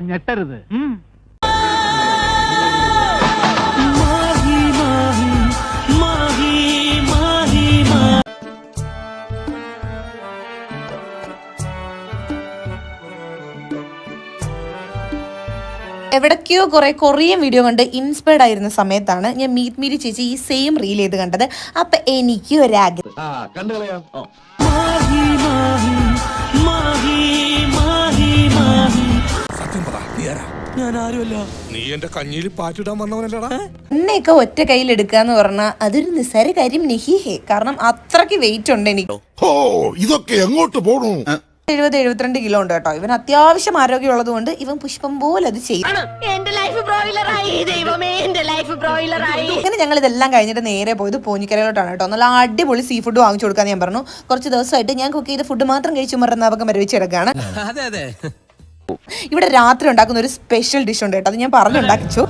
ഞെട്ടരുത്. എവിടേക്കോ കുറെ Korean video കണ്ട് ഇൻസ്പയർഡ് ആയിരുന്ന സമയത്താണ് ഞാൻ മീറ്റ് മീരി ചേച്ചി ഈ സെയിം റീൽ ചെയ്ത് കണ്ടത്. അപ്പൊ എനിക്ക് ഒരാഗ്രഹം, എന്നെയൊക്കെ ഒറ്റ കയ്യിലെടുക്കാന്ന് പറഞ്ഞാൽ അതൊരു നിസ്സാര കാര്യം നെഹിഹേ. കാരണം അത്രയ്ക്ക് വെയിറ്റ് ഉണ്ട് എനിക്ക്. ഇതൊക്കെ എങ്ങോട്ട് പോണു? 70-72 കിലോ ഉണ്ട് കേട്ടോ. ഇവൻ അത്യാവശ്യം ആരോഗ്യമുള്ളത് കൊണ്ട് ഇവൻ പുഷ്പം പോലെ അത് ചെയ്യും. അങ്ങനെ ഞങ്ങൾ ഇതെല്ലാം കഴിഞ്ഞിട്ട് നേരെ പോയത് പോഞ്ഞിക്കരയിലോട്ടാണ് കേട്ടോ. നല്ല അടിപൊളി സീ ഫുഡ് വാങ്ങിച്ചു കൊടുക്കാന്ന് ഞാൻ പറഞ്ഞു. കുറച്ച് ദിവസമായിട്ട് ഞാൻ കുക്ക് ചെയ്ത ഫുഡ് മാത്രം കഴിച്ചു മറന്നവകം മരവിച്ച് കിടക്കുകയാണ്. ഇവിടെ രാത്രി ഉണ്ടാക്കുന്ന ഒരു സ്പെഷ്യൽ ഡിഷ് ഉണ്ട് കേട്ടോ. അത് ഞാൻ പറഞ്ഞുണ്ടാക്കിച്ചു.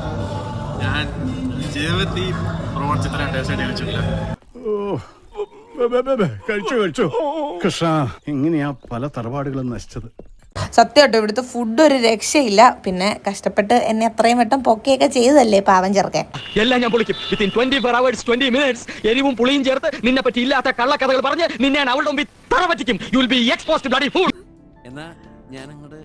കഴിച്ചു കൃഷ്ണ, ഇങ്ങനെയാ പല തറവാടുകളും നശിച്ചത്. സത്യം കേട്ടോ, ഇവിടുത്തെ ഫുഡ് ഒരു രക്ഷയില്ല. പിന്നെ കഷ്ടപ്പെട്ട് എന്നെ അത്രയും വട്ടം പൊക്കെയൊക്കെ ചെയ്തതല്ലേ പാവം ചെറുക്കൻ. എല്ലാം ഞാൻ പൊളിക്കും. വിത്തിൻ 24 hours 20 minutes എരിവും പുളിയും ചേർത്ത് നിന്നെ പറ്റി ഇല്ലാത്ത കള്ളക്കഥകൾ പറഞ്ഞ് നിന്നെ അവളുടെ മുമ്പിൽ തറ പറ്റിക്കും. You will be exposed bloody fool. എന്നാ ഞാൻ അങ്ങോട്ട്